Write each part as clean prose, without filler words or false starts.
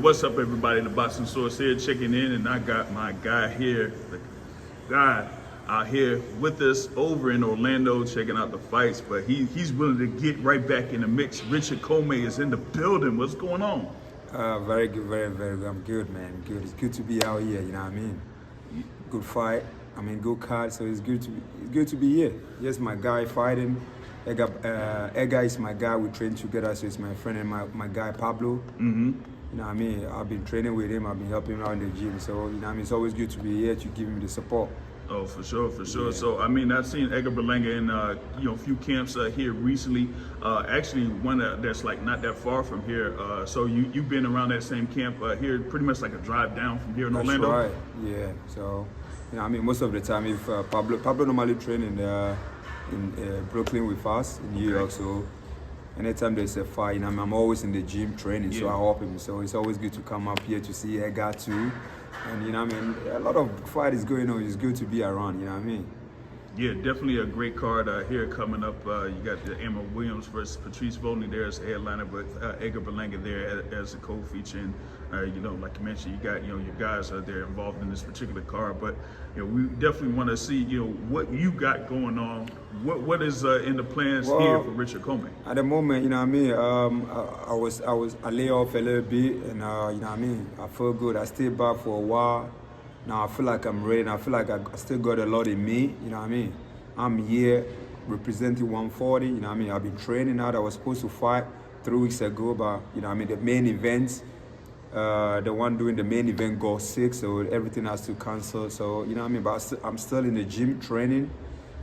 What's up, everybody? The Boxing Source here, checking in, and I got my guy here, the guy out here with us over in Orlando, checking out the fights. But he's willing to get right back in the mix. Richard Commey is in the building. What's going on? Very good, very good. I'm good, man. Good. It's good to be out here. You know what I mean? Good fight. I mean, good card. So it's good to be here. Yes, my guy fighting. Edgar is my guy. We train together, so it's my friend and my guy Pablo. Mm-hmm. You know what I mean? I've been training with him. I've been helping him out in the gym. So you know what I mean? It's always good to be here to give him the support. Oh, for sure. Yeah. So, I mean, I've seen Edgar Berlanga in, a few camps here recently. Actually, one that's like not that far from here. So you've been around that same camp here, pretty much like a drive down from here in Orlando? That's right, yeah. So, you know, I mean, most of the time, if Pablo normally train in Brooklyn with us, in New York, so anytime there's a fight, you know, I'm always in the gym training, so I help him. So it's always good to come up here to see Edgar too. And you know what I mean, a lot of fight is going on. It's good to be around, you know what I mean? Yeah, definitely a great card here coming up. You got the Emma Williams versus Patrice Volney there as a headliner, but Edgar Berlanga there as a co-feature. And like you mentioned, you got your guys there involved in this particular card. But we definitely want to see what you got going on. What is in the plans here for Richard Commey? At the moment, you know what I mean, I lay off a little bit, and you know what I mean, I feel good. I stayed back for a while. Now I feel like I'm ready, and I feel like I still got a lot in me, you know what I mean? I'm here representing 140, you know what I mean? I've been training out. I was supposed to fight 3 weeks ago, but you know what I mean, the main events, the one doing the main event got sick, so everything has to cancel. So, you know what I mean? But I'm still in the gym training,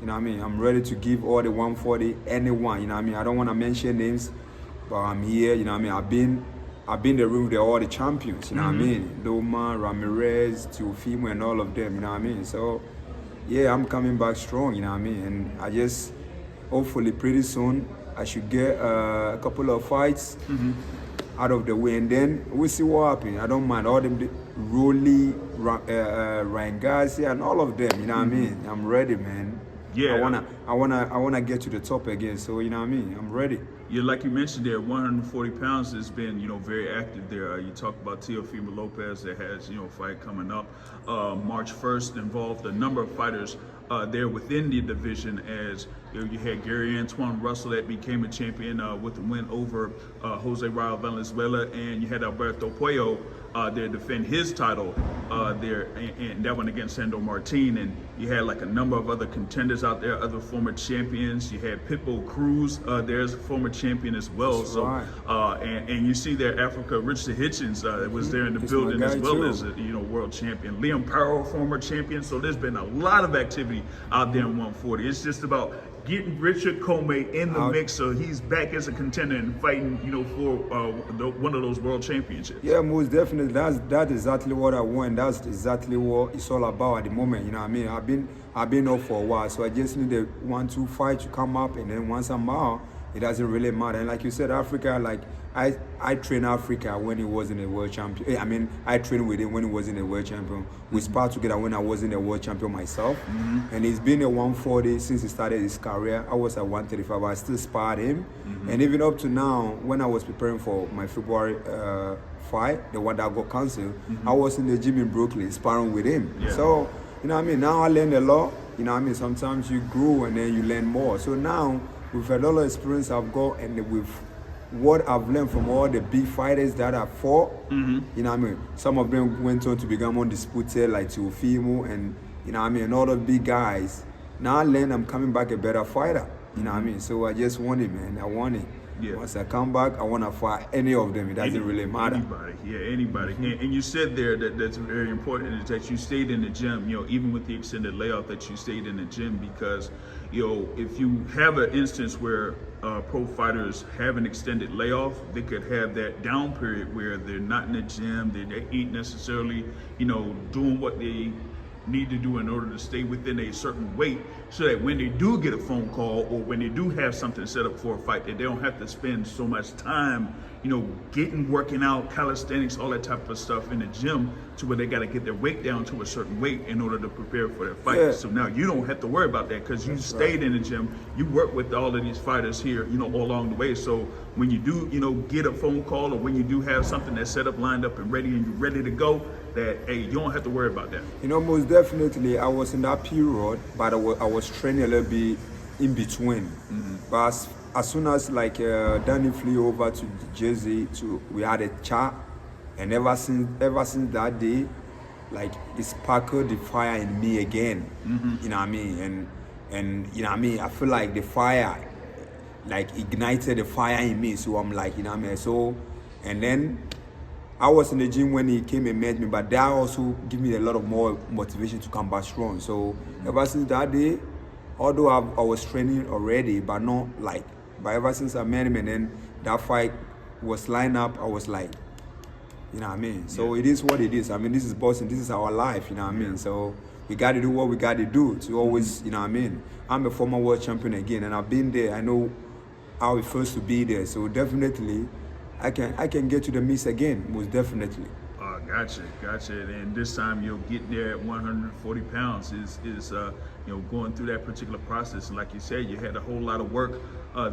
you know what I mean? I'm ready to give all the 140 anyone, you know what I mean? I don't want to mention names, but I'm here, you know what I mean? I've been in the room with all the champions, you know what I mean? Loma, Ramirez, Teofimo, and all of them, you know what I mean? So, yeah, I'm coming back strong, you know what I mean? And I just, hopefully pretty soon, I should get a couple of fights out of the way, and then we'll see what happens. I don't mind all them, Rolly, Ryan Garcia, and all of them, you know what I mean? I'm ready, man. Yeah. I wanna get to the top again, so you know what I mean? I'm ready. Yeah, like you mentioned there, 140 pounds has been, very active there. You talk about Teofimo Lopez that has, a fight coming up March 1st, involved a number of fighters there within the division, as you had Gary Antoine Russell that became a champion with a win over Jose Raul Valenzuela, and you had Alberto Puello there defend his title there, and that one against Sandor Martin. And you had like a number of other contenders out there, other former champions. You had Pitbull Cruz there's a former champion as well. That's so right. and you see there Africa Richard Hitchens was there in the building as well as a world champion. Liam Powell, former champion. So there's been a lot of activity out there in 140. It's just about getting Richard Commey in the mix, so he's back as a contender and fighting, for one of those world championships. Yeah, most definitely. That's exactly what I want. That's exactly what it's all about at the moment. You know what I mean? I've been off for a while, so I just need the 1-2 fight to come up, and then once I'm out, it doesn't really matter. And like you said, Africa, like I trained Africa when he wasn't a world champion. I mean, I trained with him when he wasn't a world champion. We sparred together when I wasn't a world champion myself. And he's been a 140 since he started his career. I was at 135, but I still sparred him. And even up to now, when I was preparing for my February fight, the one that got cancelled, I was in the gym in Brooklyn sparring with him. Yeah. So, you know what I mean? Now I learned a lot. You know what I mean? Sometimes you grow and then you learn more. So now, with a lot of experience I've got, and with what I've learned from all the big fighters that I fought, you know what I mean? Some of them went on to become undisputed, like Teofimo, and you know what I mean, and all the big guys. Now I learned I'm coming back a better fighter, you know what I mean? So I just want it, man. I want it. Yeah. Once I come back, I want to fight any of them. It doesn't really matter. Anybody. And you said there that's very important, is that you stayed in the gym, even with the extended layoff, that you stayed in the gym, because, if you have an instance where pro fighters have an extended layoff, they could have that down period where they're not in the gym, they ain't necessarily, doing what they need to do in order to stay within a certain weight, so that when they do get a phone call or when they do have something set up for a fight, that they don't have to spend so much time, working out, calisthenics, all that type of stuff in the gym, to where they got to get their weight down to a certain weight in order to prepare for their fight. Yeah. So now you don't have to worry about that, because you stayed in the gym, you work with all of these fighters here, all along the way. So when you do, get a phone call, or when you do have something that's set up, lined up and ready, and you're ready to go, that, hey, you don't have to worry about that. Most definitely, I was in that period, but I was training a little bit in between. Mm-hmm. But as soon as Danny flew over to Jersey, we had a chat, and ever since that day, it sparked the fire in me again. Mm-hmm. You know what I mean? And you know what I mean? I feel like the fire, ignited the fire in me. So I'm like, you know what I mean? So, and then I was in the gym when he came and met me, but that also gave me a lot of more motivation to come back strong. So ever since that day, although I was training already, but ever since I met him and then that fight was lined up, I was like, you know what I mean? So it is what it is. I mean, this is boxing, this is our life, you know what I mean? So we got to do what we got to do to always, you know what I mean? I'm a former world champion again, and I've been there. I know how it feels to be there. So definitely, I can get to the miss again, most definitely. Gotcha. And this time you'll get there at 140 pounds is going through that particular process. And like you said, you had a whole lot of work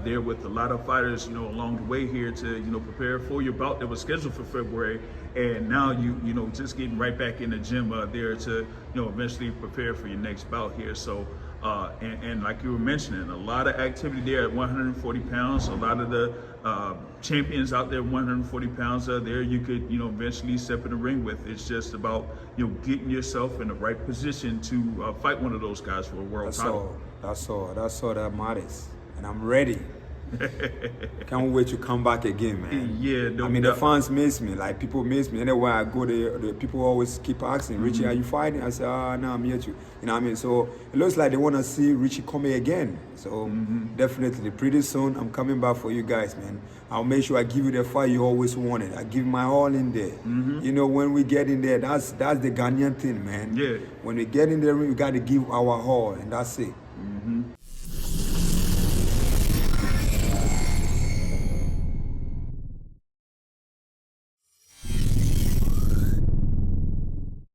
there with a lot of fighters, along the way here to, prepare for your bout that was scheduled for February. And now you just getting right back in the gym there to, eventually prepare for your next bout here. So, and like you were mentioning, a lot of activity there at 140 pounds. A lot of the champions out there 140 pounds there you could eventually step in the ring with. It's just about getting yourself in the right position to fight one of those guys for a world title. That's all that matters, and I'm ready. Can't wait to come back again, man. Yeah, the fans miss me. People miss me. Anywhere I go, the people always keep asking, Richie, are you fighting? I say, no, I'm here to. You know what I mean? So it looks like they want to see Richie Commey again. So definitely, pretty soon, I'm coming back for you guys, man. I'll make sure I give you the fight you always wanted. I give my all in there. When we get in there, that's the Ghanaian thing, man. Yeah. When we get in there, we got to give our all, and that's it.